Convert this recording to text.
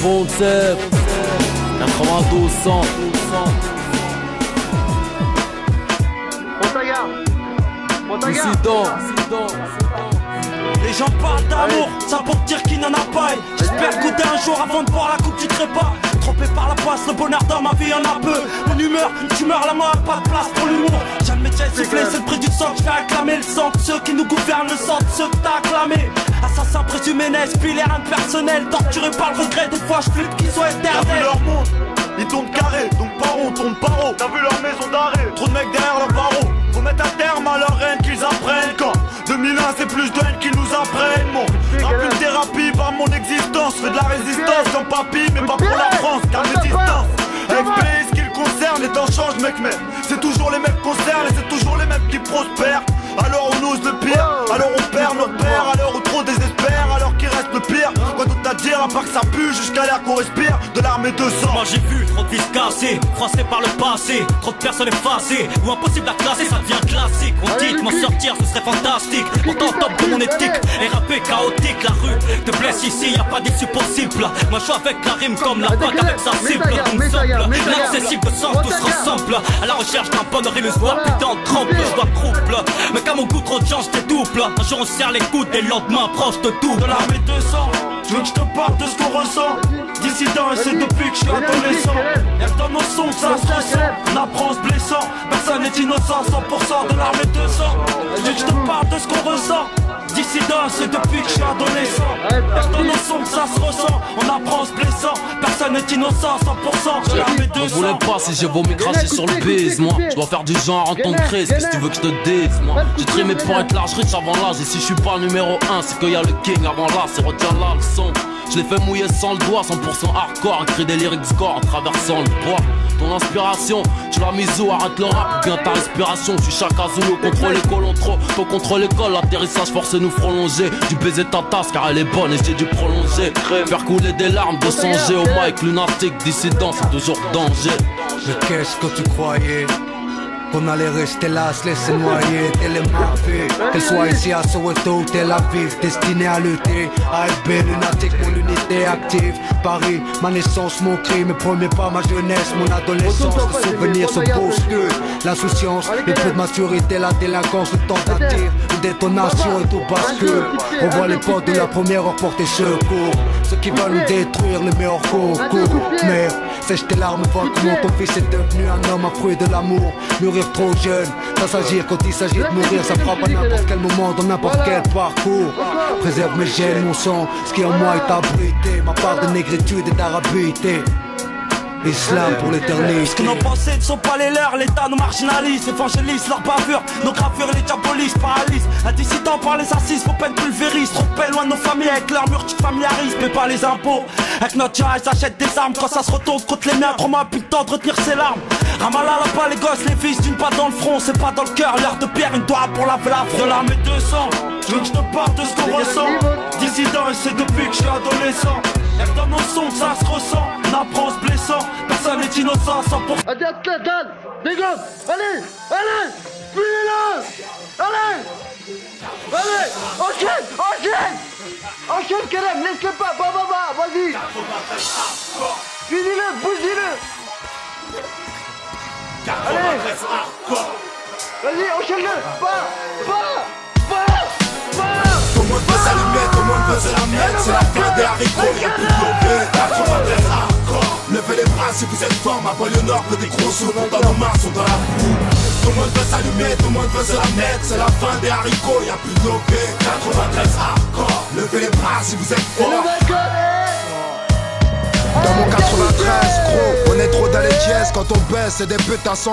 concept 92 100. Dissident. Les gens parlent d'amour, ça pour dire qu'il n'en a pas. J'espère goûter un jour avant de boire la coupe du trépas. Trompé par la passe, le bonheur dans ma vie en a peu. Mon humeur, une tumeur, la main, pas de place pour l'humour. Jamais déjà soufflé, c'est le prix du sang que je vais acclamer. Le sang de ceux qui nous gouvernent, le sang de ceux que t'as acclamé. Assassin présumé, n'esprit, les reins personnels. Torturé par le regret, des fois je flippe qu'ils soient éternels. T'as vu leur monde, ils tournent carré, donc pas rond, tourne pas rond. T'as vu leur maison d'arrêt, trop de mecs derrière leur barreau. Faut mettre un terme à leur haine qu'ils apprennent quand 2001 c'est plus de haine qu'ils nous apprennent. Mon rap une thérapie par mon existence. Fais de la résistance comme papy mais pas pour la France. Car mes distances FP ce qui le concerne, les temps changent mec mais c'est toujours les mêmes concerts et c'est toujours les mêmes qui prospèrent. Alors on ose le pire, alors on perd nos pères. Alors on trop désespère, alors qu'il reste le pire. Quoi d'autre à dire à part que ça pue jusqu'à l'air qu'on respire de l'armée de sang. Moi j'ai vu trop de vies cassées, froissés par le passé. Trop de personnes effacées, ou impossible à classer, ça devient classique. On dit que m'en sortir ce serait fantastique. Pourtant top de mon éthique, RAP chaotique. La rue te blesse ici, y'a pas d'issue possible. Moi je suis avec la rime comme la vague avec sa cible. Donc simple, l'accessible sans tous ressemble. À la recherche d'un bonheur illusoire, putain en trempe, je dois trouble. Mais qu'à mon goût trop de chance, j'étais double. Un jour on serre les coudes et le lendemain proche de tout. De l'armée 200, je veux que je te parle de ce qu'on ressent. Dissident et c'est depuis que je suis adolescent. Y'a que dans nos sons que ça se ressent. On apprend en se blessant, personne n'est innocent. 100% de l'armée 200. Je veux que je te parle de ce qu'on ressent. Dissident, c'est depuis que je suis adolescent. Y'a que dans nos sons que ça se ressent. On apprend en se blessant, personne n'est innocent. 100% de l'armée 200. Je voulais pas si j'ai vomi cracher sur le bise. Moi, je dois faire du genre en ton crise. Qu'est-ce que tu veux que je te dise, moi? J'ai trimé pour être large, riche avant l'âge. Et si je suis pas numéro 1, c'est qu'il y a le king avant là. C'est retiens là le son. Je l'ai fait mouiller sans le doigt, 100% hardcore. Écrit des lyrics score en traversant le bois. Ton inspiration, tu l'as mise où? Arrête le rap ou bien ta respiration. Je suis Chaka Zulu, contrôle les colons trop. Ton contrôle l'école, l'atterrissage force nous prolonger. Du baiser ta tasse car elle est bonne et j'ai dû prolonger. Faire couler des larmes, de songer au mic. Lunatique, dissident, c'est toujours danger. Mais qu'est-ce que tu croyais? Qu'on allait rester là, se laisser noyer, tel est ma vie. Qu'elle soit ici à Soweto ou Tel Aviv, destinée à lutter. AFB, lunatique, mon unité active. Paris, ma naissance, mon cri, mes premiers pas, ma jeunesse, mon adolescence. Les souvenirs se bousculent. L'insouciance, le peu de maturité, la délinquance, le temps d'attirer. Une détonation et tout bascule. On voit les potes de la première heure porter secours. Ceux qui veulent nous détruire, le meilleur concours. Mère, sèche tes larmes, vois comment ton fils est devenu un homme, un fruit de l'amour. Mûrir trop jeune, ça s'agir quand il s'agit de mourir. Ça frappe à n'importe quel moment, dans n'importe quel parcours. Préserve mes gènes, mon sang, ce qui en moi est abrité. Ma part de négritude et d'arabité. Islam pour l'éternité. Ce que nos pensées ne sont pas les leurs, l'État nous marginalise, évangélise leur bavure, nos gravures les diabolisent, paralysent. Un dissident par les assises, vos peines pulvérisent. Trop de peine loin de nos familles, avec leur mur tu te familiarises. Mais pas les impôts, avec notre jarre ils achètent des armes. Quand ça se retourne contre les miens, crois-moi plus de temps de retenir ses larmes. Ramallah là-bas les gosses, les fils d'une patte dans le front. C'est pas dans le cœur, l'heure de pierre, une doigt pour laver la front. De l'armée 200, je veux que je te parle de ce qu'on ressent. Dissident et c'est depuis que je suis adolescent. Y'a que dans nos sons que ça se ressent. On apprend en se blessant, personne n'est innocent. 100%. Allez, Dan, les gars, allez, fuyez-le, allez, enchaîne, Kerem, laisse-le pas, vas-y, finis-le, bousille-le, allez, vas-y, enchaîne-le, Tout le monde veut s'allumer, tout le monde veut se la mettre. C'est la fin des haricots, y'a plus de lobby. 93 hardcore. Levez les bras si vous êtes fort. Ma banlieue nord veut des gros sous. Dans nos mains, sont dans la boue. Tout le monde veut s'allumer, tout le monde veut se la mettre. C'est la fin des haricots, y'a plus de lobby. 93 hardcore. Levez les bras si vous êtes fort. Dans mon 93, gros, on est trop dans les dièses. Quand on baisse, c'est des putains sans